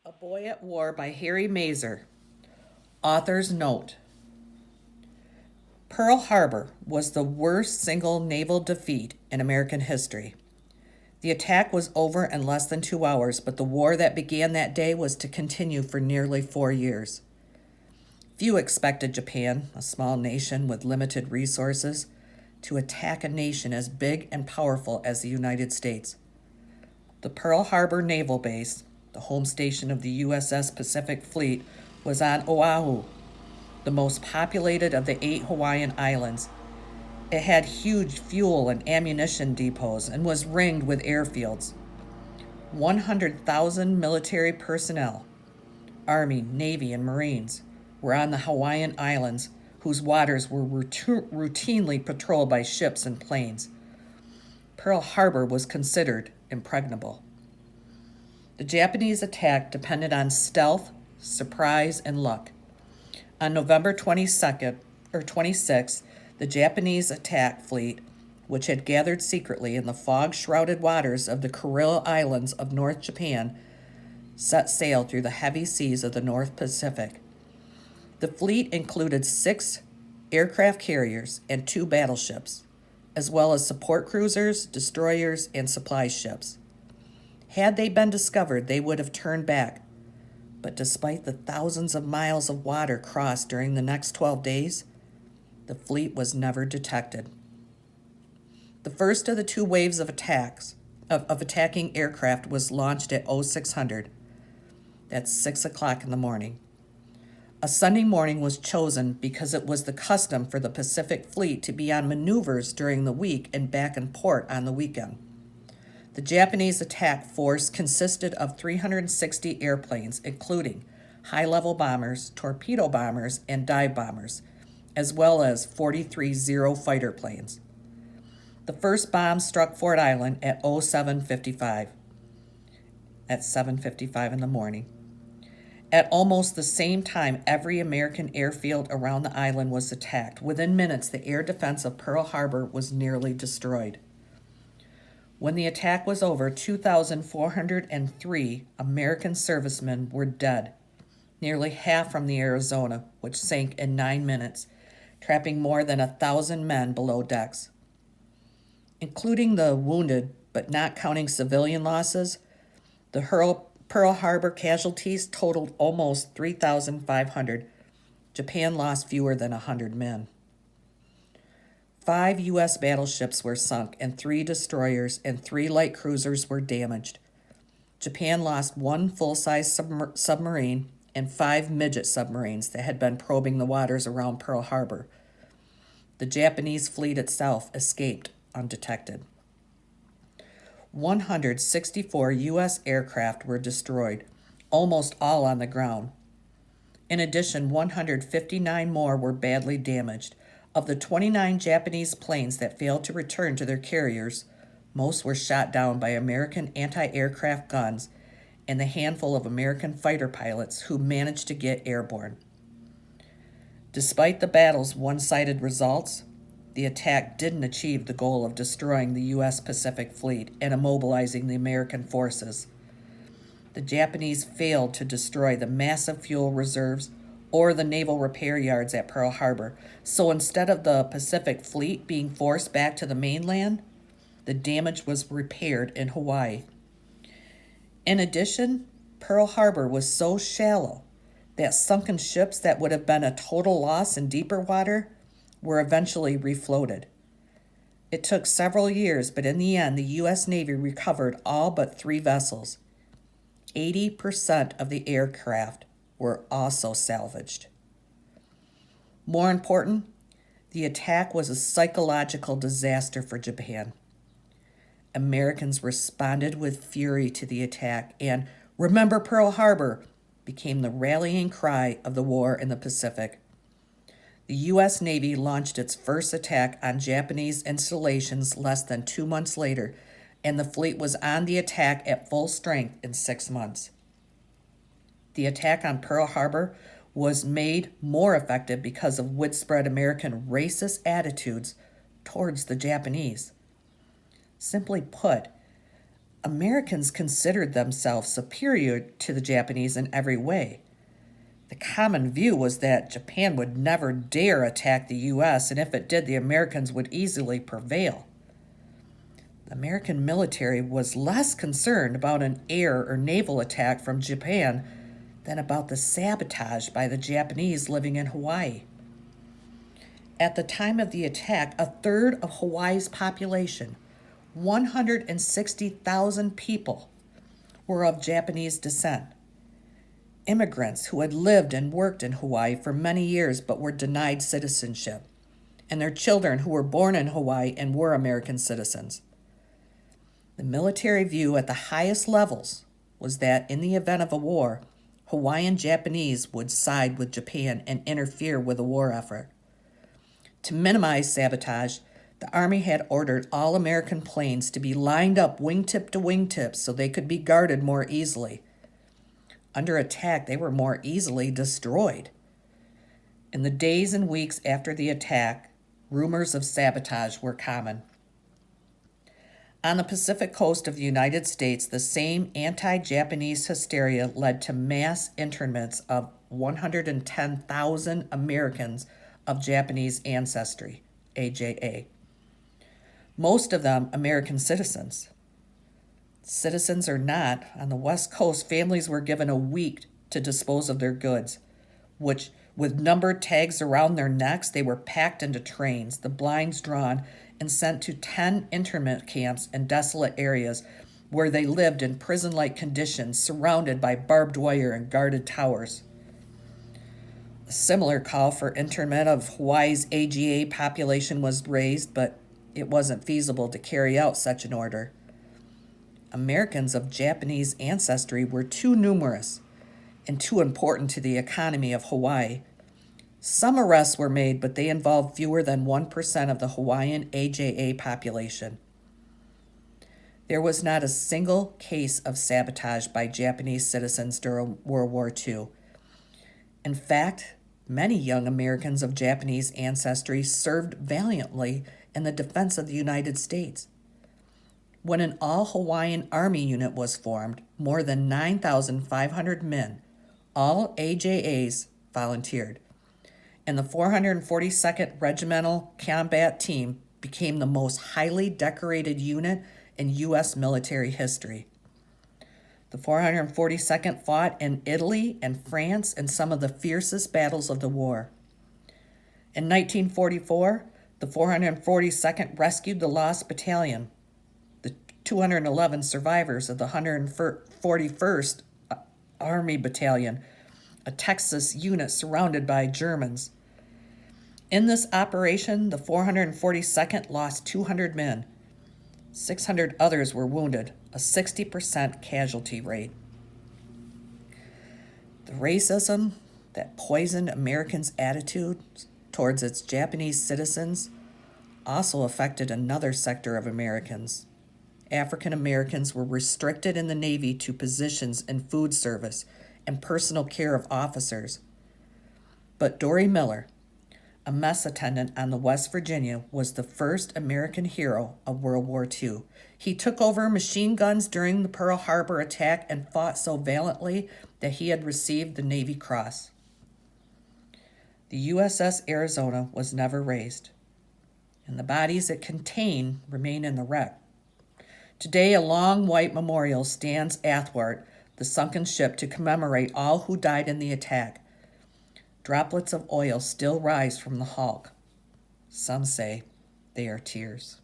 A Boy at War by Harry Mazer. Author's note. Pearl Harbor was the worst single naval defeat in American history. The attack was over in less than 2 hours, but the war that began that day was to continue for nearly 4 years. Few expected Japan, a small nation with limited resources, to attack a nation as big and powerful as the United States. The Pearl Harbor Naval Base, the home station of the USS Pacific Fleet, was on Oahu, the most populated of the 8 Hawaiian islands. It had huge fuel and ammunition depots and was ringed with airfields. 100,000 military personnel, Army, Navy, and Marines, were on the Hawaiian Islands, whose waters were routinely patrolled by ships and planes. Pearl Harbor was considered impregnable. The Japanese attack depended on stealth, surprise, and luck. On November 26th, the Japanese attack fleet, which had gathered secretly in the fog-shrouded waters of the Kuril Islands of North Japan, set sail through the heavy seas of the North Pacific. The fleet included 6 aircraft carriers and 2 battleships, as well as support cruisers, destroyers, and supply ships. Had they been discovered, they would have turned back. But despite the thousands of miles of water crossed during the next 12 days, the fleet was never detected. The first of the 2 waves of attacking aircraft was launched at 0600. That's 6 o'clock in the morning. A Sunday morning was chosen because it was the custom for the Pacific Fleet to be on maneuvers during the week and back in port on the weekend. The Japanese attack force consisted of 360 airplanes, including high-level bombers, torpedo bombers, and dive bombers, as well as 43 Zero fighter planes. The first bomb struck Ford Island at 07:55, at 7:55 in the morning. At almost the same time, every American airfield around the island was attacked. Within minutes, the air defense of Pearl Harbor was nearly destroyed. When the attack was over, 2,403 American servicemen were dead, nearly half from the Arizona, which sank in 9 minutes, trapping more than 1,000 men below decks. Including the wounded, but not counting civilian losses, the Pearl Harbor casualties totaled almost 3,500. Japan lost fewer than 100 men. 5 U.S. battleships were sunk, and 3 destroyers and 3 light cruisers were damaged. Japan lost 1 full-size submarine and 5 midget submarines that had been probing the waters around Pearl Harbor. The Japanese fleet itself escaped undetected. 164 U.S. aircraft were destroyed, almost all on the ground. In addition, 159 more were badly damaged. Of the 29 Japanese planes that failed to return to their carriers, most were shot down by American anti-aircraft guns and the handful of American fighter pilots who managed to get airborne. Despite the battle's one-sided results, the attack didn't achieve the goal of destroying the U.S. Pacific Fleet and immobilizing the American forces. The Japanese failed to destroy the massive fuel reserves or the naval repair yards at Pearl Harbor, so instead of the Pacific Fleet being forced back to the mainland, the damage was repaired in Hawaii. In addition, Pearl Harbor was so shallow that sunken ships that would have been a total loss in deeper water were eventually refloated. It took several years, but in the end, the U.S. Navy recovered all but 3 vessels. 80% of the aircraft were also salvaged. More important, the attack was a psychological disaster for Japan. Americans responded with fury to the attack, and "Remember Pearl Harbor" became the rallying cry of the war in the Pacific. The U.S. Navy launched its first attack on Japanese installations less than 2 months later, and the fleet was on the attack at full strength in 6 months. The attack on Pearl Harbor was made more effective because of widespread American racist attitudes towards the Japanese. Simply put, Americans considered themselves superior to the Japanese in every way. The common view was that Japan would never dare attack the U.S., and if it did, the Americans would easily prevail. The American military was less concerned about an air or naval attack from Japan than about the sabotage by the Japanese living in Hawaii. At the time of the attack, a third of Hawaii's population, 160,000 people, were of Japanese descent. Immigrants who had lived and worked in Hawaii for many years but were denied citizenship, and their children who were born in Hawaii and were American citizens. The military view at the highest levels was that in the event of a war, Hawaiian Japanese would side with Japan and interfere with the war effort. To minimize sabotage, the Army had ordered all American planes to be lined up wingtip to wingtip so they could be guarded more easily. Under attack, they were more easily destroyed. In the days and weeks after the attack, rumors of sabotage were common. On the Pacific coast of the United States, the same anti-Japanese hysteria led to mass internments of 110,000 Americans of Japanese ancestry, AJA. Most of them American citizens. Citizens or not, on the West Coast, families were given a week to dispose of their goods, which, with numbered tags around their necks, they were packed into trains, the blinds drawn, and sent to 10 internment camps in desolate areas where they lived in prison-like conditions surrounded by barbed wire and guarded towers. A similar call for internment of Hawaii's AGA population was raised, but it wasn't feasible to carry out such an order. Americans of Japanese ancestry were too numerous and too important to the economy of Hawaii. Some arrests were made, but they involved fewer than 1% of the Hawaiian AJA population. There was not a single case of sabotage by Japanese citizens during World War II. In fact, many young Americans of Japanese ancestry served valiantly in the defense of the United States. When an all-Hawaiian Army unit was formed, more than 9,500 men, all AJAs, volunteered, and the 442nd Regimental Combat Team became the most highly decorated unit in U.S. military history. The 442nd fought in Italy and France in some of the fiercest battles of the war. In 1944, the 442nd rescued the Lost Battalion, the 211 survivors of the 141st Army Battalion, a Texas unit surrounded by Germans. In this operation, the 442nd lost 200 men. 600 others were wounded, a 60% casualty rate. The racism that poisoned Americans' attitudes towards its Japanese citizens also affected another sector of Americans. African Americans were restricted in the Navy to positions in food service and personal care of officers. But Dory Miller, a mess attendant on the West Virginia, was the first American hero of World War II. He took over machine guns during the Pearl Harbor attack and fought so valiantly that he had received the Navy Cross. The USS Arizona was never raised, and the bodies it contained remain in the wreck. Today, a long white memorial stands athwart the sunken ship to commemorate all who died in the attack. Droplets of oil still rise from the hulk. Some say they are tears.